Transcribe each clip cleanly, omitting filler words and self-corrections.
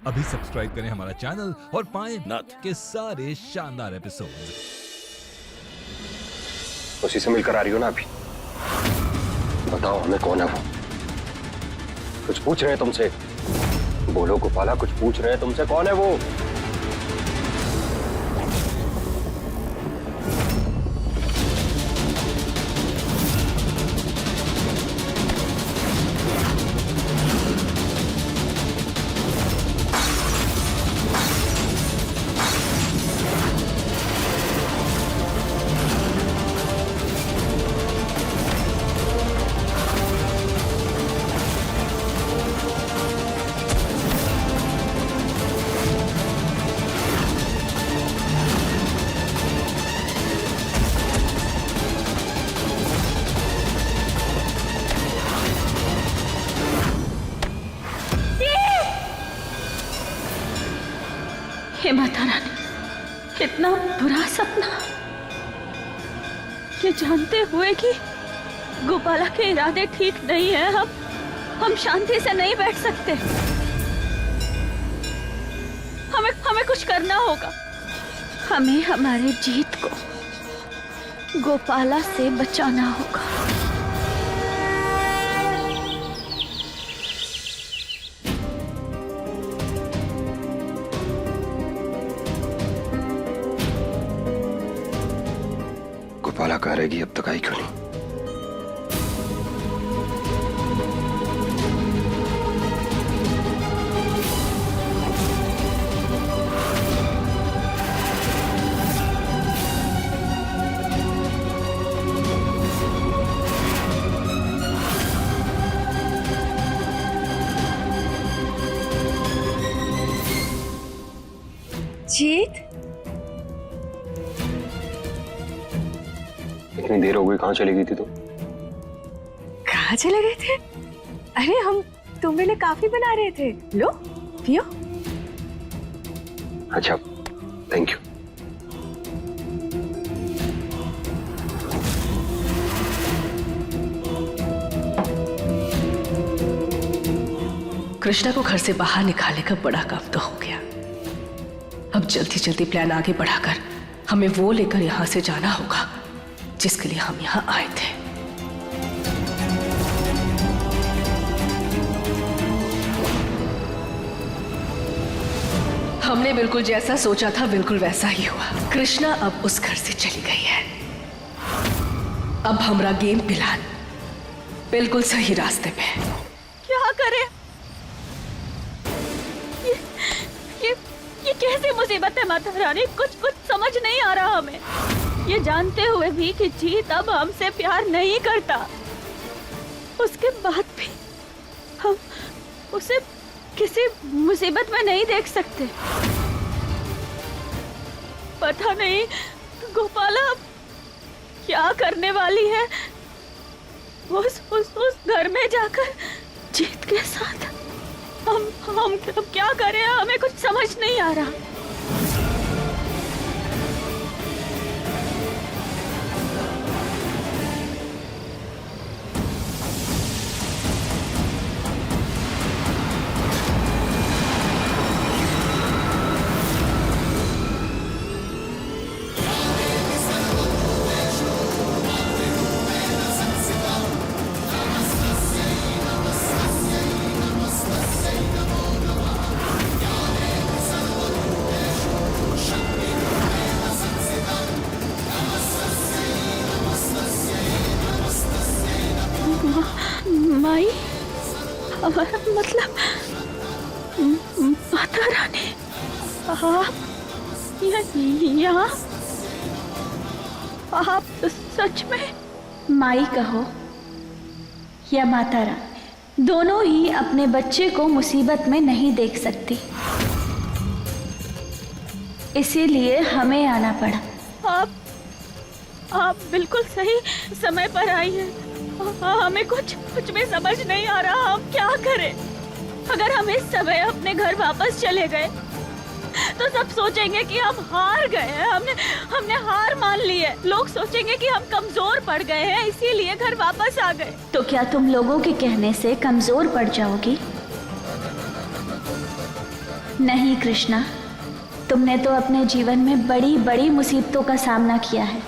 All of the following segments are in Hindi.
अभी सब्सक्राइब करें हमारा चैनल और पाएं नाथ। के सारे शानदार एपिसोड्स। उसी से मिलकर आ रही हो ना अभी? बताओ हमें कौन है वो? कुछ पूछ रहे हैं तुमसे? बोलो गोपाला, कुछ पूछ रहे हैं तुमसे, कौन है वो? हे माता रानी, इतना बुरा सपना, ये जानते हुए कि गोपाला के इरादे ठीक नहीं है, हम शांति से नहीं बैठ सकते। हमें कुछ करना होगा। हमें हमारे जीत को गोपाला से बचाना होगा। गोपाला कह रहेगी अब तक आई क्यों नहीं? जीत, इतनी देर हो गई, कहाँ चली गई थी तुम? कहाँ चले गए थे? अरे हम तुम्हारे लिए काफी बना रहे थे, लो पियो। अच्छा, थैंक यू। कृष्णा को घर से बाहर निकालने का बड़ा काम तो हो गया। अब जल्दी जल्दी प्लान आगे बढ़ाकर हमें वो लेकर यहां से जाना होगा जिसके लिए हम यहां आए थे। हमने बिल्कुल जैसा सोचा था बिल्कुल वैसा ही हुआ। कृष्णा अब उस घर से चली गई है। अब हमारा गेम प्लान बिल्कुल सही रास्ते पे है। क्या करें? ये कैसी मुसीबत है माता रानी? कुछ समझ नहीं आ रहा हमें। ये जानते हुए भी कि जीत अब हमसे प्यार नहीं करता, उसके बाद भी हम उसे किसी मुसीबत में नहीं देख सकते। पता नहीं गोपाला अब क्या करने वाली है। उस घर में जाकर जीत के साथ हम क्या करें? हमें कुछ समझ नहीं आ रहा। माई, हमारा मतलब माता रानी, आप यहाँ? आप सच में माई कहो या माता रानी, दोनों ही अपने बच्चे को मुसीबत में नहीं देख सकती, इसीलिए हमें आना पड़ा। आप बिल्कुल सही समय पर आई हैं। हमें कुछ भी समझ नहीं आ रहा। हम क्या करें? अगर हम इस समय अपने घर वापस चले गए तो सब सोचेंगे कि हम हार गए हैं। हमने हार मान ली है। लोग सोचेंगे कि हम कमजोर पड़ गए हैं, इसीलिए घर वापस आ गए। तो क्या तुम लोगों के कहने से कमजोर पड़ जाओगी? नहीं कृष्णा, तुमने तो अपने जीवन में बड़ी बड़ी मुसीबतों का सामना किया है,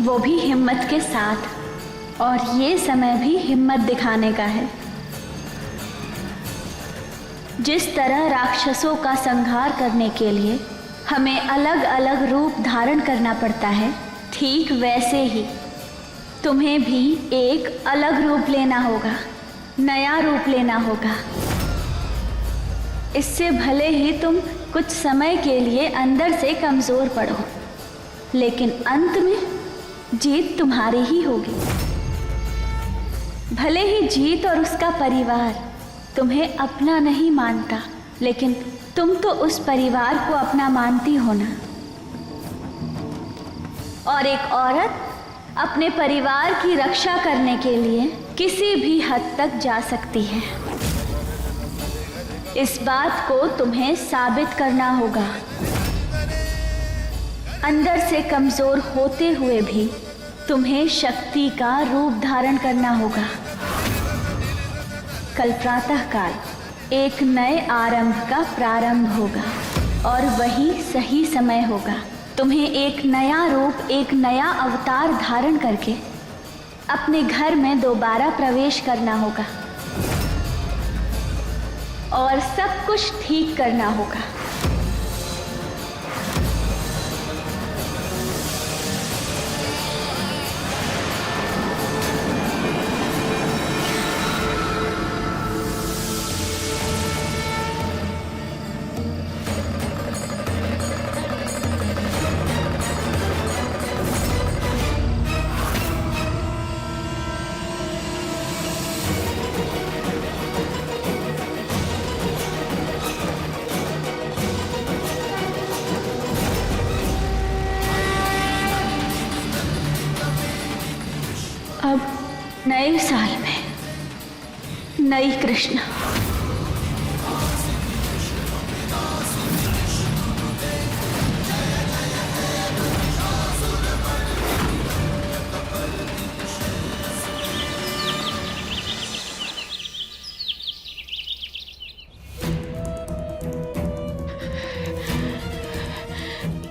वो भी हिम्मत के साथ। और ये समय भी हिम्मत दिखाने का है। जिस तरह राक्षसों का संहार करने के लिए हमें अलग अलग रूप धारण करना पड़ता है, ठीक वैसे ही तुम्हें भी एक अलग रूप लेना होगा, नया रूप लेना होगा। इससे भले ही तुम कुछ समय के लिए अंदर से कमजोर पड़ो, लेकिन अंत में जीत तुम्हारी ही होगी। भले ही जीत और उसका परिवार तुम्हें अपना नहीं मानता, लेकिन तुम तो उस परिवार को अपना मानती हो ना। और एक औरत अपने परिवार की रक्षा करने के लिए किसी भी हद तक जा सकती है। इस बात को तुम्हें साबित करना होगा। अंदर से कमजोर होते हुए भी तुम्हें शक्ति का रूप धारण करना होगा। कल प्रातःकाल एक नए आरंभ का प्रारंभ होगा और वही सही समय होगा। तुम्हें एक नया रूप, एक नया अवतार धारण करके अपने घर में दोबारा प्रवेश करना होगा और सब कुछ ठीक करना होगा। अब नए साल में नई कृष्णा।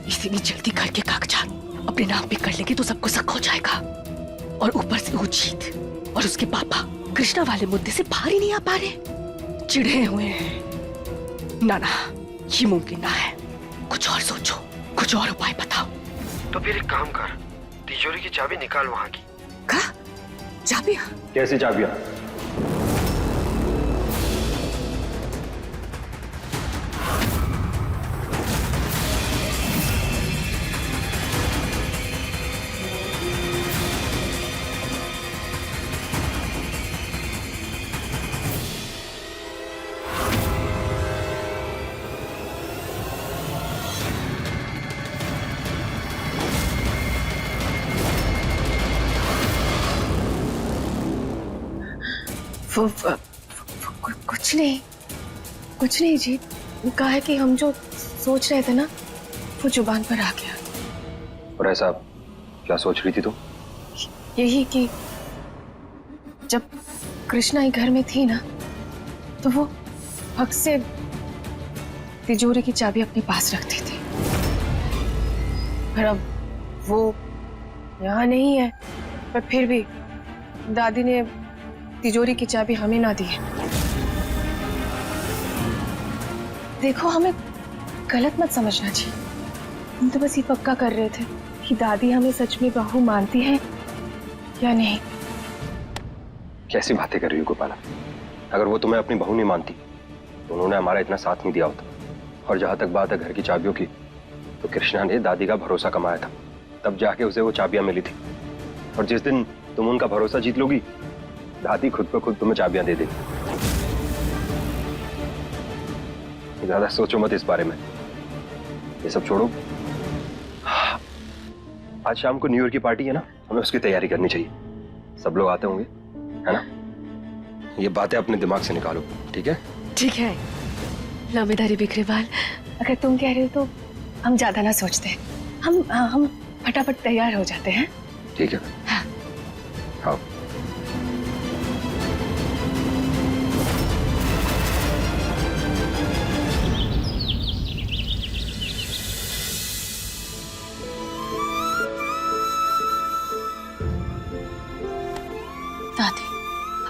इतनी जल्दी घर के कागजात अपने नाम पे कर लेंगे तो सबको शक हो जाएगा। और ऊपर से वो जीत और उसके पापा कृष्णा वाले मुद्दे से बाहर ही नहीं आ पा रहे, चिढ़े हुए हैं। ना ना, ये मुमकिन ना है। कुछ और सोचो, कुछ और उपाय बताओ। तो फिर एक काम कर, तिजोरी की चाबी निकाल वहां की। का चाबियां? कैसी चाबियां? कुछ नहीं जी। कहा है कि हम जो सोच रहे थे ना वो जुबान पर आ गया। और ऐसा क्या सोच रही थी तुम? यही कि जब कृष्णा ही घर में थी ना तो वो हक से तिजोरी की चाबी अपने पास रखती थी, पर अब वो यहाँ नहीं है। पर फिर भी दादी ने तिजोरी की चाबी हमें ना दी है। देखो, हमें गलत मत समझना जी। हम तो बस ये पक्का कर रहे थे कि दादी हमें सच में बहू मानती है या नहीं। कैसी बातें कर रही हो गोपाला? अगर वो तुम्हें अपनी बहू नहीं मानती तो उन्होंने हमारा इतना साथ नहीं दिया होता। और जहां तक बात है घर की चाबियों की, तो कृष्णा ने दादी का भरोसा कमाया था, तब जाके उसे वो चाबियां मिली थी। और जिस दिन तुम उनका भरोसा जीत लोगी, दादी खुद ब खुद तुम्हें चाबियां दे देगी। ज्यादा सोचो मत इस बारे में, ये सब छोड़ो। आज शाम को न्यू ईयर की पार्टी है ना, हमें उसकी तैयारी करनी चाहिए। सब लोग आते होंगे, है ना? ये बातें अपने दिमाग से निकालो, ठीक है? ठीक है। लंबेदारी बिखरे बाल, अगर तुम कह रहे हो तो हम ज्यादा ना सोचते हैं। हम फटाफट तैयार हो जाते हैं। ठीक है। हाँ।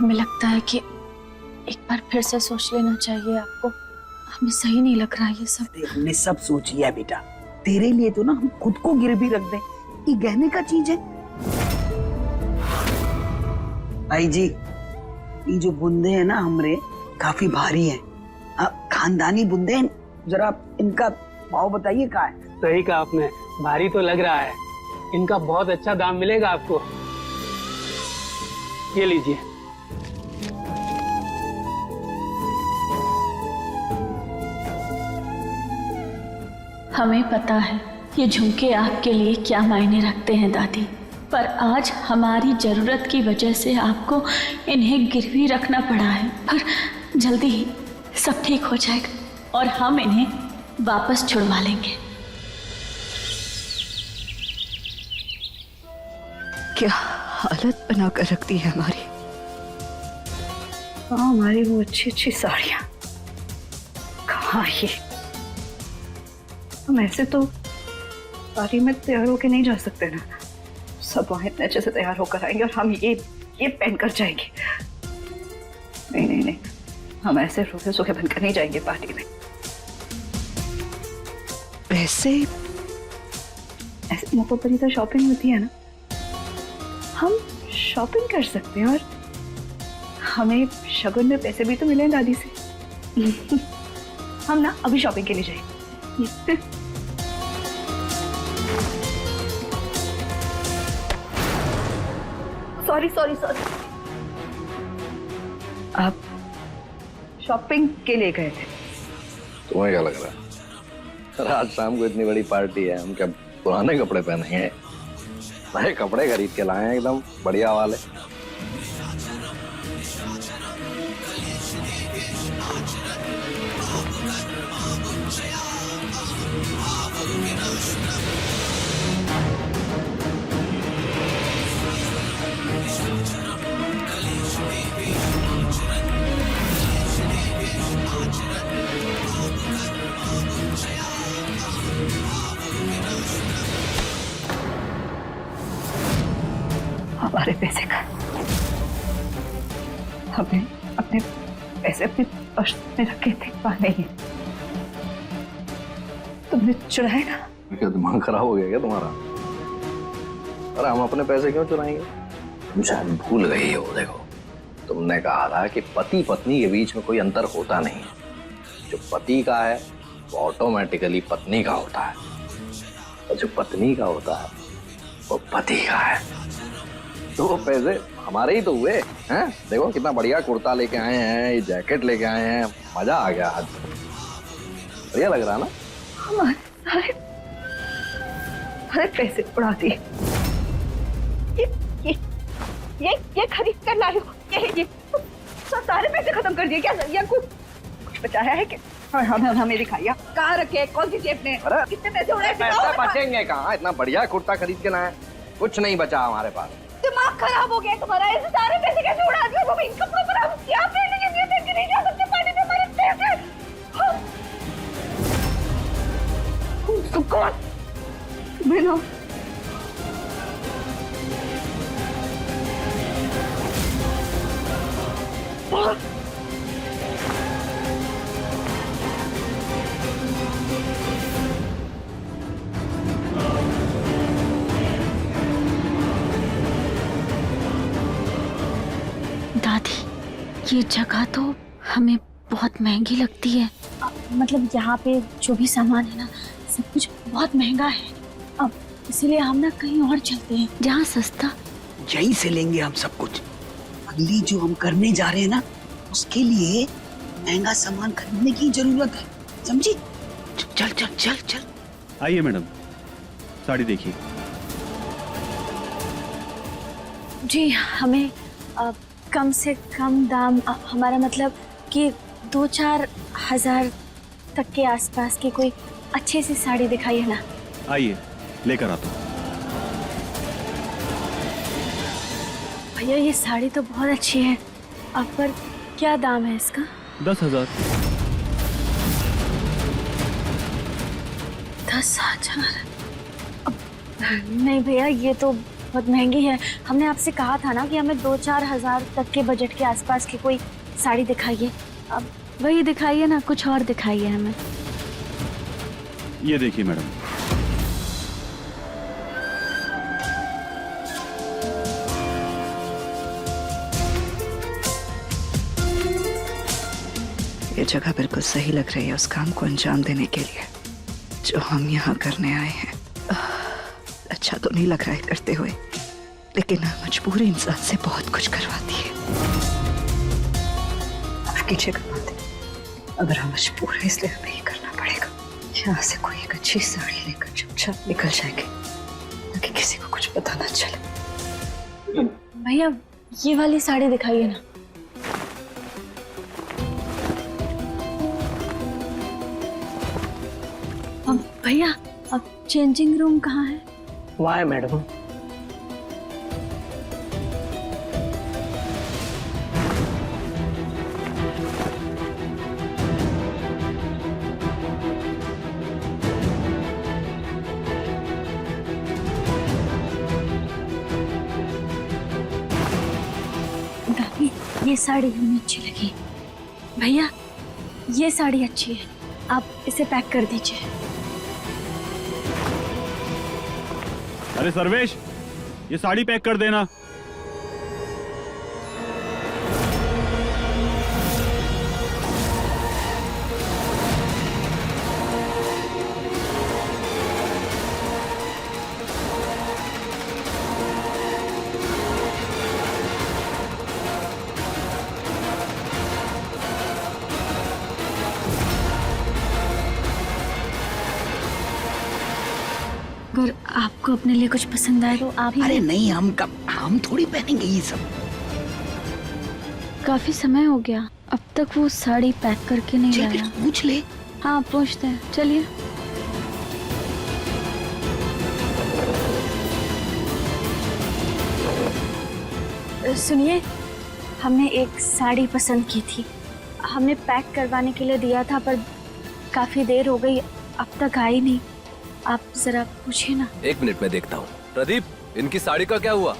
हमें लगता है कि एक बार फिर से सोच लेना चाहिए आपको। हमें सही नहीं लग रहा ये सब। हमने सब सोच लिया बेटा, तेरे लिए तो ना हम खुद को गिरवी रख दें, ये गहने का चीज है। भाई जी, ये जो बूंदे हैं ना हमरे काफी भारी हैं, खानदानी बूंदे हैं, जरा आप इनका भाव बताइए क्या है। सही कहा आपने, भारी तो लग रहा है, इनका बहुत अच्छा दाम मिलेगा आपको। ये लीजिए। हमें पता है ये झुमके आपके लिए क्या मायने रखते हैं दादी, पर आज हमारी जरूरत की वजह से आपको इन्हें गिरवी रखना पड़ा है। पर जल्दी ही सब ठीक हो जाएगा और हम इन्हें वापस छुड़वा लेंगे। क्या हालत बनाकर रखती है हमारी। कहाँ हमारी वो अच्छी अच्छी साड़ियाँ, कहाँ ये। हम ऐसे तो पार्टी में तैयार होके नहीं जा सकते ना, सब वहां इतने अच्छे से तैयार होकर आएंगे और हम ये पहन कर जाएंगे। नहीं नहीं नहीं, हम ऐसे रूखे सूखे बनकर नहीं जाएंगे पार्टी में। वैसे ऐसे मौकों पर ही तो शॉपिंग होती है ना, हम शॉपिंग कर सकते हैं और हमें शगुन में पैसे भी तो मिले हैं दादी से। हम ना अभी शॉपिंग के लिए जाएंगे। सॉरी सॉरी सॉरी, आप शॉपिंग के लिए गए थे। तुम्हें क्या लग रहा है? अरे आज शाम को इतनी बड़ी पार्टी है, हम क्या पुराने कपड़े पहनेंगे? नए कपड़े खरीद के लाए हैं एकदम बढ़िया वाले। हमारे पैसे का, हमने अपने पैसे अपने पर्स में रखे थे, वहां नहीं है। तुमने चुराए ना? क्या दिमाग खराब हो गया क्या तुम्हारा? अरे हम अपने पैसे क्यों चुराएंगे? तुम शायद भूल गई हो। देखो, तुमने कहा था कि पति पत्नी के बीच में कोई अंतर होता नहीं है। जो पति का है वो ऑटोमेटिकली पत्नी का होता है, और जो पत्नी का होता है वो पति का है। तो वो पैसे हमारे ही तो हुए हैं। देखो कितना बढ़िया कुर्ता लेके आए हैं, ये जैकेट लेके आए हैं, मजा आ गया आज। बढ़िया लग रहा ना? हमारे सारे पैसे उड़ा दिए। ये खरीद कर लाई हो, ये सारे पैसे खत्म कर दिए क्या? या कुछ बचाया है कि? हमें दिखाइए कहाँ रखे, कौन सी जेब में, कितने पैसे उड़े? पैसे बचेंगे कहाँ? इतना बढ़िया कुर्ता खरीद के लाए, कुछ नहीं बचा हमारे पास। दिमाग खराब हो गया तुम्हारा, ऐसे सारे पैसे कैसे उड़ा दिए? वो इन कपड़ों पर हम क्या पहने के लिए देख के नहीं जा सकते पार्टी में हमारे पैसे। मैं ना दादी, ये जगह तो हमें बहुत महंगी लगती है। मतलब यहाँ पे जो भी सामान है ना, सब कुछ बहुत महंगा है। अब इसीलिए हम ना कहीं और चलते हैं जहाँ सस्ता। यहीं से लेंगे हम सब कुछ। अगली जो हम करने जा रहे हैं ना, उसके लिए महंगा सामान खरीदने की जरूरत है, समझी? चल चल चल चल। आइए मैडम, साड़ी देखिए। जी, हमें कम से कम दाम, हमारा मतलब कि 2-4 हजार तक के आसपास की कोई अच्छी सी साड़ी दिखाइए ना। आइए लेकर आता हूँ। भैया, ये साड़ी तो बहुत अच्छी है, आप पर क्या दाम है इसका? 10,000। 10,000? नहीं भैया, ये तो बहुत महंगी है। हमने आपसे कहा था ना कि हमें 2-4 हजार तक के बजट के आसपास की कोई साड़ी दिखाइए। अब वही दिखाइए ना, कुछ और दिखाइए हमें। ये देखिए मैडम। ये जगह बिल्कुल सही लग रही है उस काम को अंजाम देने के लिए जो हम यहाँ करने आए हैं। अच्छा तो नहीं लग रहा है करते हुए, लेकिन मजबूरी इंसान से बहुत कुछ करवाती है। माफ कीजिएगा बात, अगर हम मजबूर है इसलिए हमें ये करना पड़ेगा। यहाँ से कोई एक अच्छी साड़ी लेकर चुपचाप निकल जाएंगे ताकि किसी को कुछ पता ना चले। भैया ये वाली साड़ी दिखाइए ना। अब भैया अब चेंजिंग रूम कहाँ है? वाह मैडम। दादी ये साड़ी हमें अच्छी लगी। भैया ये साड़ी अच्छी है, आप इसे पैक कर दीजिए। अरे सर्वेश, ये साड़ी पैक कर देना। अगर आपको अपने लिए कुछ पसंद आए तो आप ही। अरे नहीं, हम थोड़ी पहनेंगे ये सब। काफी समय हो गया, अब तक वो साड़ी पैक करके नहीं चल लाया। पूछ ले। हाँ पूछते हैं, चलिए। सुनिए, हमने एक साड़ी पसंद की थी, हमने पैक करवाने के लिए दिया था, पर काफी देर हो गई, अब तक आई नहीं। आप जरा पूछिए ना। 1 मिनट में देखता हूँ। प्रदीप, इनकी साड़ी का क्या हुआ?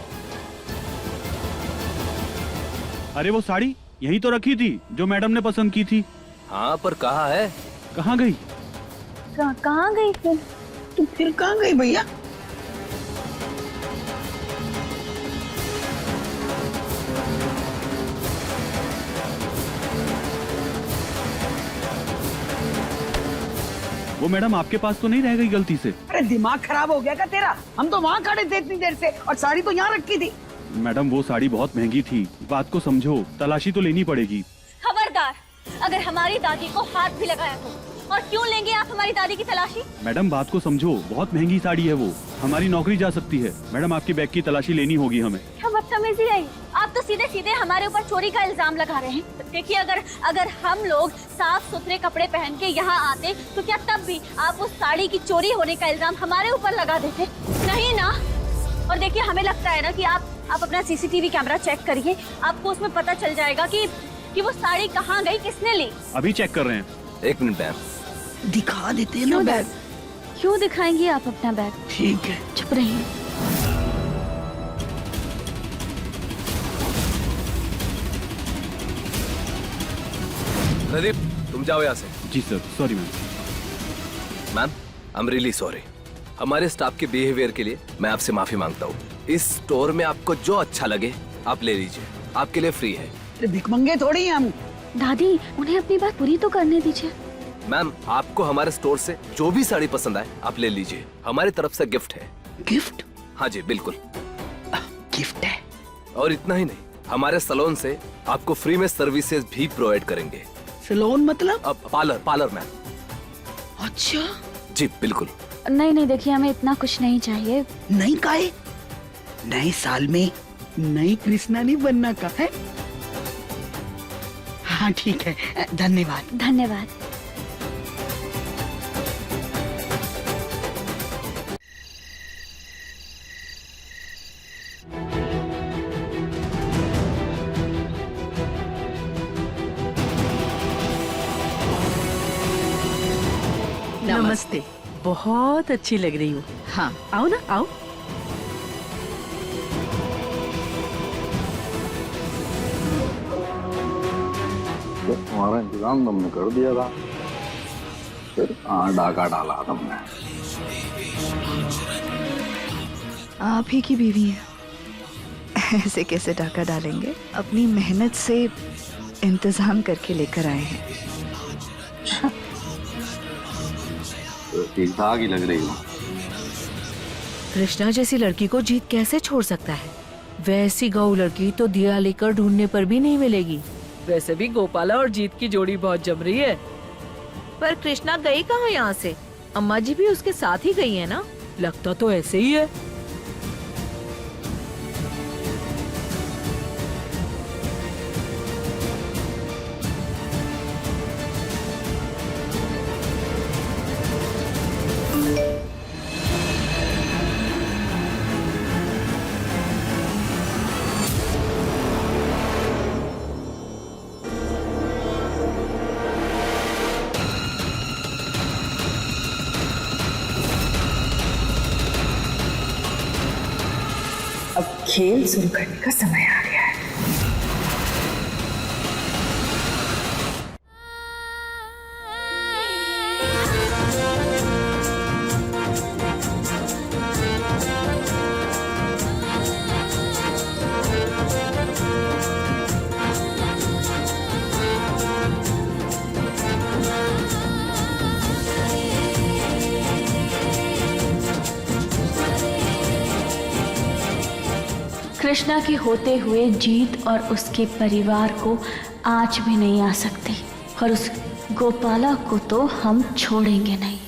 अरे वो साड़ी यहीं तो रखी थी जो मैडम ने पसंद की थी। हाँ, पर कहाँ है? कहाँ गई? कहाँ गई फिर? तुम फिर कहाँ गई भैया? वो मैडम आपके पास तो नहीं रह गई गलती से? अरे दिमाग खराब हो गया क्या तेरा? हम तो वहाँ खड़े थे इतनी देर से और साड़ी तो यहाँ रखी थी। मैडम वो साड़ी बहुत महंगी थी, बात को समझो, तलाशी तो लेनी पड़ेगी। खबरदार, अगर हमारी दादी को हाथ भी लगाया तो, और क्यों लेंगे आप हमारी दादी की तलाशी? मैडम बात को समझो, बहुत महंगी साड़ी है वो, हमारी नौकरी जा सकती है। मैडम आपकी बैग की तलाशी लेनी होगी हमें। क्या बदतमीजी है? आप तो सीधे सीधे हमारे ऊपर चोरी का इल्जाम लगा रहे हैं। देखिए, अगर हम लोग साफ सुथरे कपड़े पहन के यहाँ आते तो क्या तब भी आप उस साड़ी की चोरी होने का इल्जाम हमारे ऊपर लगा देते? नहीं ना। और देखिए, हमें लगता है ना कि आप अपना सीसीटीवी कैमरा चेक करिए, आपको उसमें पता चल जाएगा कि वो साड़ी कहाँ गई, किसने ली। अभी चेक कर रहे हैं। 1 मिनट मैम। दिखा देते हैं ना बैग। क्यों दिखाएंगे आप अपना बैग? ठीक है, चुप रहिए। प्रदीप, तुम जाओ यहाँ से। जी sir, sorry ma'am. Ma'am, I am really sorry. हमारे स्टाफ के बिहेवियर के लिए मैं आपसे माफी मांगता हूँ। इस स्टोर में आपको जो अच्छा लगे आप ले लीजिए, आपके लिए फ्री है। अरे भिखमंगे थोड़ी हैं हम। दादी, उन्हें अपनी बात पूरी तो करने दीजिए। मैम, आपको हमारे स्टोर से जो भी साड़ी पसंद आए आप ले लीजिए, हमारी तरफ से गिफ्ट है। गिफ्ट? हाँ जी बिल्कुल, गिफ्ट है। और इतना ही नहीं, हमारे सैलून से आपको फ्री में सर्विसेज भी प्रोवाइड करेंगे। सैलून मतलब? अब पार्लर मैम। अच्छा जी बिल्कुल। नहीं, देखिए, हमें इतना कुछ नहीं चाहिए। नहीं काहे? नए साल में नई कृष्णा नहीं बनना का है। हाँ ठीक है, धन्यवाद। धन्यवाद। नमस्ते। बहुत अच्छी लग रही हो। हाँ आओ ना, आओ। तो तुम्हारा इंतजाम तुमने कर दिया था, फिर कहाँ डाका डाला तुमने। आप ही की बीवी है, ऐसे कैसे डाका डालेंगे? अपनी मेहनत से इंतजाम करके लेकर आए हैं। तो ठीक ठाक ही लग रही हो। कृष्णा जैसी लड़की को जीत कैसे छोड़ सकता है? वैसी गौ लड़की तो दिया लेकर ढूंढने पर भी नहीं मिलेगी। वैसे भी गोपाला और जीत की जोड़ी बहुत जम रही है। पर कृष्णा गई कहाँ यहाँ से? अम्मा जी भी उसके साथ ही गई है ना? लगता तो ऐसे ही है। अब खेल शुरू करने का समय आ गया है। कृष्णा के होते हुए जीत और उसके परिवार को आज भी नहीं आ सकती, और उस गोपाला को तो हम छोड़ेंगे नहीं।